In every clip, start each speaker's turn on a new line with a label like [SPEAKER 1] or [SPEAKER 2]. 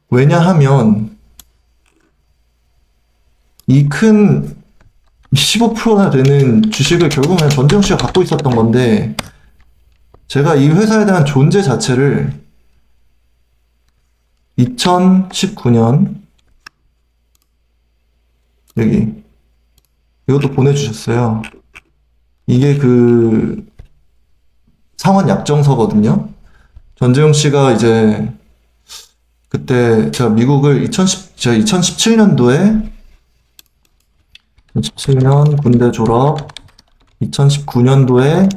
[SPEAKER 1] 왜냐하면 이 큰 15%나 되는 주식을 결국은 전재용 씨가 갖고 있었던 건데, 제가 이 회사에 대한 존재 자체를 2019년, 여기, 이것도 보내주셨어요. 이게 그 상환 약정서거든요. 전재용 씨가 이제 그때 제가 미국을 제가 2017년도에 2017년 군대 졸업, 2019년도에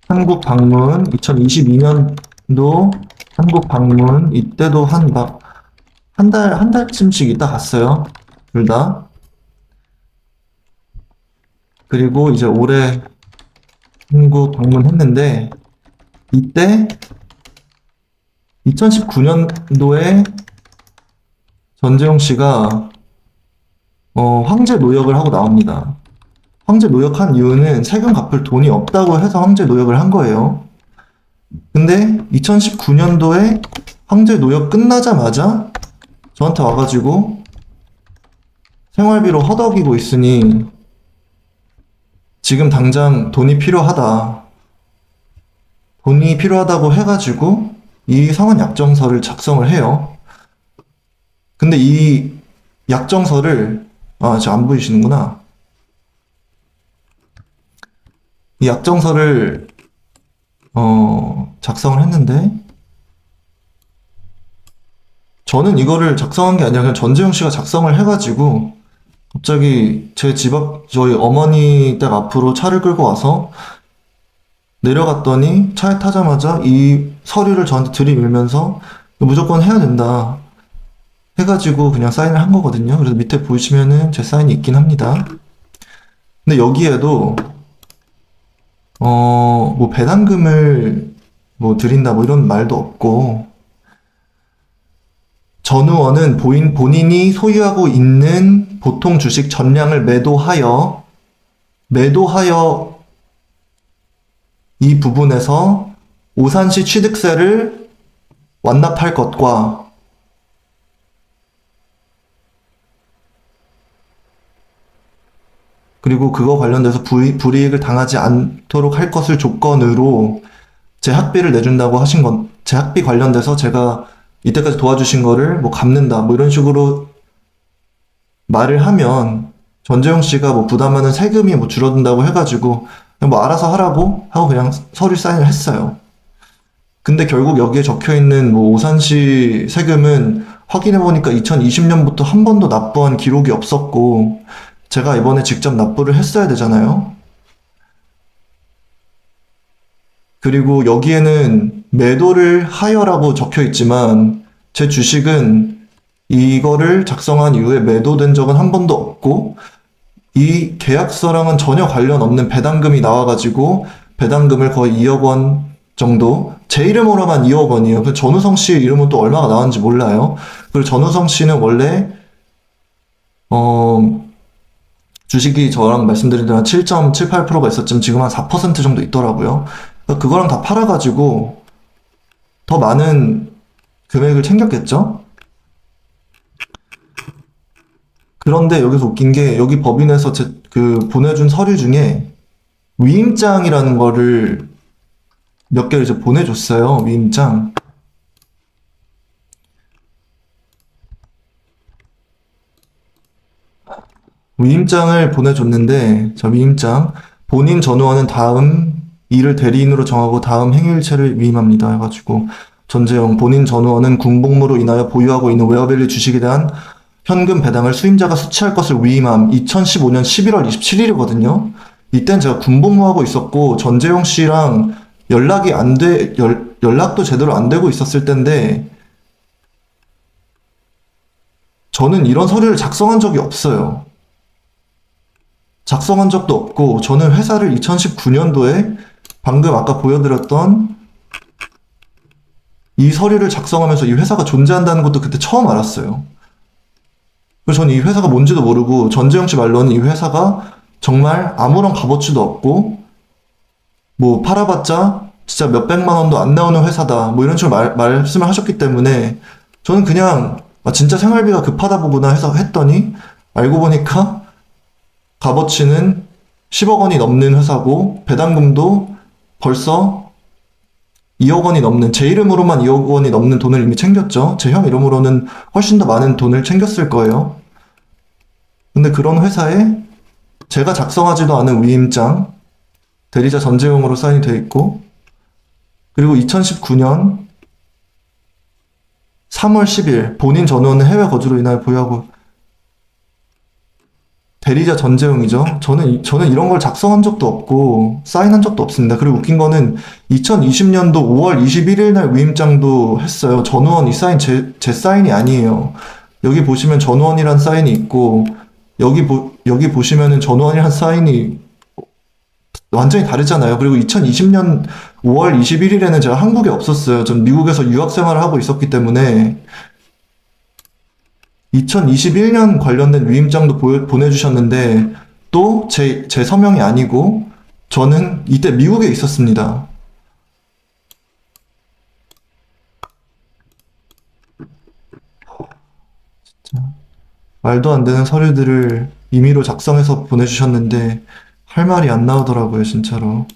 [SPEAKER 1] 한국 방문, 2022년도 한국 방문, 이때도 한 달쯤씩 있다 갔어요. 둘 다. 그리고 이제 올해 한국 방문했는데, 이때 2019년도에 전재용 씨가 황제 노역을 하고 나옵니다. 황제 노역한 이유는 세금 갚을 돈이 없다고 해서 황제 노역을 한 거예요. 근데 2019년도에 황제 노역 끝나자마자 저한테 와가지고 생활비로 허덕이고 있으니 지금 당장 돈이 필요하다고 해가지고 이 상환 약정서를 작성을 해요. 근데 이 약정서를 지금 안 보이시는구나. 이 약정서를 작성을 했는데, 저는 이거를 작성한 게 아니라 그냥 전재용 씨가 작성을 해가지고 갑자기 제 집 앞, 저희 어머니 댁 앞으로 차를 끌고 와서 내려갔더니 차에 타자마자 이 서류를 저한테 들이밀면서 무조건 해야 된다 해가지고 그냥 사인을 한 거거든요. 그래서 밑에 보시면은 제 사인이 있긴 합니다. 근데 여기에도 뭐 배당금을 뭐 드린다 뭐 이런 말도 없고, 전우원은 본인이 소유하고 있는 보통 주식 전량을 매도하여 이 부분에서 오산시 취득세를 완납할 것과 그리고 그거 관련돼서 불이익을 당하지 않도록 할 것을 조건으로 제 학비를 내준다고 하신 건, 제 학비 관련돼서 제가 이때까지 도와주신 거를 뭐 갚는다 뭐 이런 식으로 말을 하면 전재용 씨가 뭐 부담하는 세금이 뭐 줄어든다고 해가지고 그냥 뭐 알아서 하라고 하고 그냥 서류 사인을 했어요. 근데 결국 여기에 적혀 있는 뭐 오산시 세금은 확인해 보니까 2020년부터 한 번도 납부한 기록이 없었고, 제가 이번에 직접 납부를 했어야 되잖아요. 그리고 여기에는 매도를 하여라고 적혀 있지만 제 주식은 이거를 작성한 이후에 매도된 적은 한 번도 없고, 이 계약서랑은 전혀 관련 없는 배당금이 나와가지고 배당금을 거의 2억 원 정도, 제 이름으로만 2억 원이에요. 그 전우성 씨 이름은 또 얼마가 나왔는지 몰라요. 그리고 전우성 씨는 원래 주식이 저랑 말씀드린 대로 7.78%가 있었지만 지금 한 4% 정도 있더라고요. 그러니까 그거랑 다 팔아가지고 더 많은 금액을 챙겼겠죠? 그런데 여기서 웃긴 게, 여기 법인에서 보내준 서류 중에 위임장이라는 거를 몇 개를 이제 보내줬어요. 위임장. 위임장을 보내줬는데, 저 위임장, 본인 전후원은 다음 이를 대리인으로 정하고 다음 행위일체를 위임합니다 해가지고, 전재용 본인 전후원은 군복무로 인하여 보유하고 있는 웨어밸류 주식에 대한 현금 배당을 수임자가 수취할 것을 위임함. 2015년 11월 27일이거든요. 이땐 제가 군복무하고 있었고 전재용 씨랑 연락도 제대로 안 되고 있었을 때인데, 저는 이런 서류를 작성한 적이 없어요. 작성한 적도 없고, 저는 회사를 2019년도에 방금 아까 보여드렸던 이 서류를 작성하면서 이 회사가 존재한다는 것도 그때 처음 알았어요. 그래서 저는 이 회사가 뭔지도 모르고, 전재용 씨 말로는 이 회사가 정말 아무런 값어치도 없고 뭐 팔아봤자 진짜 몇백만 원도 안 나오는 회사다 뭐 이런 식으로 말씀을 하셨기 때문에 저는 그냥 진짜 생활비가 급하다 보구나 해서 했더니 알고 보니까 값어치는 10억 원이 넘는 회사고 배당금도 벌써 2억 원이 넘는, 제 이름으로만 2억 원이 넘는 돈을 이미 챙겼죠. 제 형 이름으로는 훨씬 더 많은 돈을 챙겼을 거예요. 근데 그런 회사에 제가 작성하지도 않은 위임장, 대리자 전재용으로 사인이 돼 있고, 그리고 2019년 3월 10일 본인 전원은 해외 거주로 인하여 보유하고, 대리자 전재용이죠. 저는 이런 걸 작성한 적도 없고 사인한 적도 없습니다. 그리고 웃긴 거는 2020년도 5월 21일 날 위임장도 했어요. 전우원 이 사인 제 사인이 아니에요. 여기 보시면 전우원이란 사인이 있고 여기 보시면은 전우원이란 사인이 완전히 다르잖아요. 그리고 2020년 5월 21일에는 제가 한국에 없었어요. 전 미국에서 유학 생활을 하고 있었기 때문에 2021년 관련된 위임장도 보내주셨는데 또 제 서명이 아니고 저는 이때 미국에 있었습니다. 말도 안 되는 서류들을 임의로 작성해서 보내주셨는데 할 말이 안 나오더라고요, 진짜로.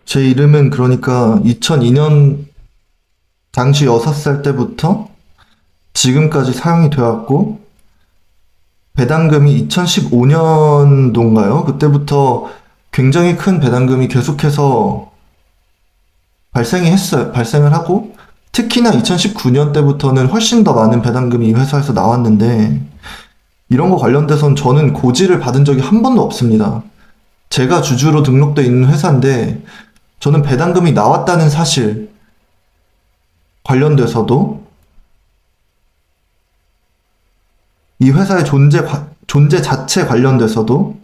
[SPEAKER 1] 제 이름은 그러니까 2002년 당시 6살 때부터 지금까지 사용이 되었고 배당금이 2015년도인가요? 그때부터 굉장히 큰 배당금이 계속해서 발생을 하고, 특히나 2019년 때부터는 훨씬 더 많은 배당금이 이 회사에서 나왔는데, 이런 거 관련돼선 저는 고지를 받은 적이 한 번도 없습니다. 제가 주주로 등록돼 있는 회사인데, 저는 배당금이 나왔다는 사실 관련돼서도, 이 회사의 존재 자체 관련돼서도,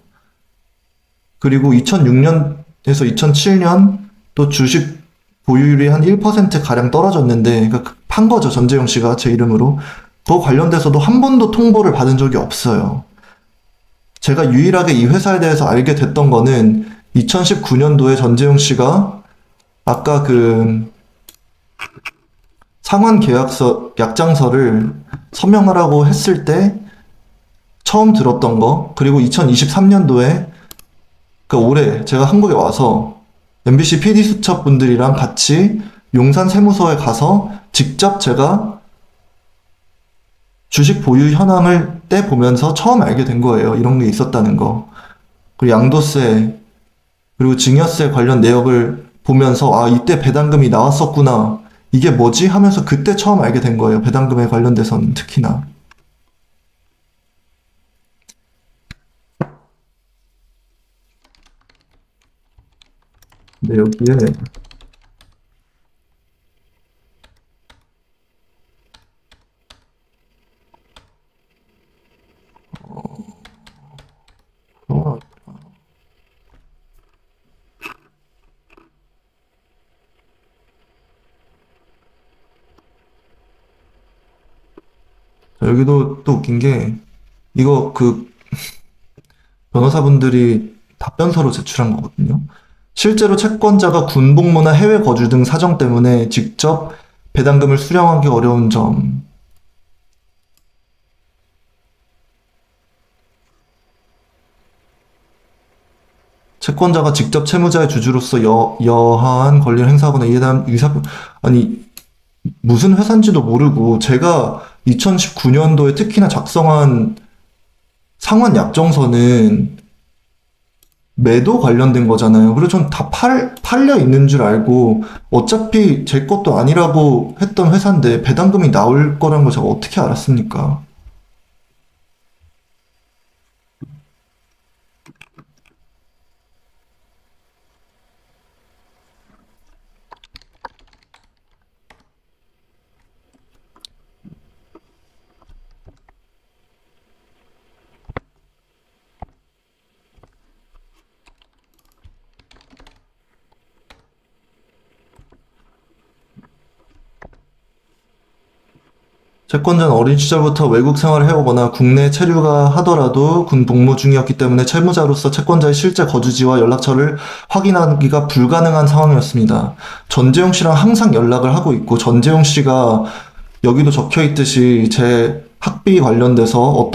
[SPEAKER 1] 그리고 2006년에서 2007년 또 주식 보유율이 한 1% 가량 떨어졌는데, 그러니까 판 거죠, 전재용 씨가 제 이름으로. 그거 관련돼서도 한 번도 통보를 받은 적이 없어요. 제가 유일하게 이 회사에 대해서 알게 됐던 거는 2019년도에 전재용 씨가 아까 그 상환 계약서, 약장서를 서명하라고 했을 때 처음 들었던 거, 그리고 2023년도에, 그러니까 올해 제가 한국에 와서 MBC PD 수첩 분들이랑 같이 용산 세무서에 가서 직접 제가 주식 보유 현황을 떼보면서 처음 알게 된 거예요. 이런 게 있었다는 거. 그리고 양도세, 그리고 증여세 관련 내역을 보면서 아, 이때 배당금이 나왔었구나. 이게 뭐지? 하면서 그때 처음 알게 된 거예요. 배당금에 관련돼서는 특히나. 근데 여기에 어, 여기도 또 웃긴 게 이거 그 변호사분들이 답변서로 제출한 거거든요. 실제로 채권자가 군복무나 해외 거주 등 사정 때문에 직접 배당금을 수령하기 어려운 점. 채권자가 직접 채무자의 주주로서 여하한 권리를 행사하거나 이에 대한 아니, 무슨 회사인지도 모르고 제가 2019년도에 특히나 작성한 상환 약정서는 매도 관련된 거잖아요. 그래서 전 다 팔려 있는 줄 알고 어차피 제 것도 아니라고 했던 회사인데 배당금이 나올 거란 걸 제가 어떻게 알았습니까? 채권자는 어린 시절부터 외국 생활을 해오거나 국내 체류가 하더라도 군 복무 중이었기 때문에 채무자로서 채권자의 실제 거주지와 연락처를 확인하기가 불가능한 상황이었습니다. 전재용 씨랑 항상 연락을 하고 있고, 전재용 씨가 여기도 적혀 있듯이 제 학비 관련돼서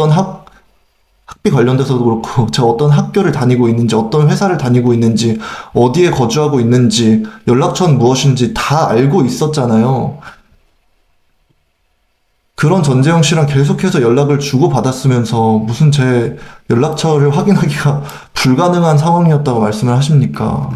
[SPEAKER 1] 학비 관련돼서도 그렇고, 제가 어떤 학교를 다니고 있는지, 어떤 회사를 다니고 있는지, 어디에 거주하고 있는지, 연락처는 무엇인지 다 알고 있었잖아요. 그런 전재영 씨랑 계속해서 연락을 주고받았으면서 무슨 제 연락처를 확인하기가 불가능한 상황이었다고 말씀을 하십니까?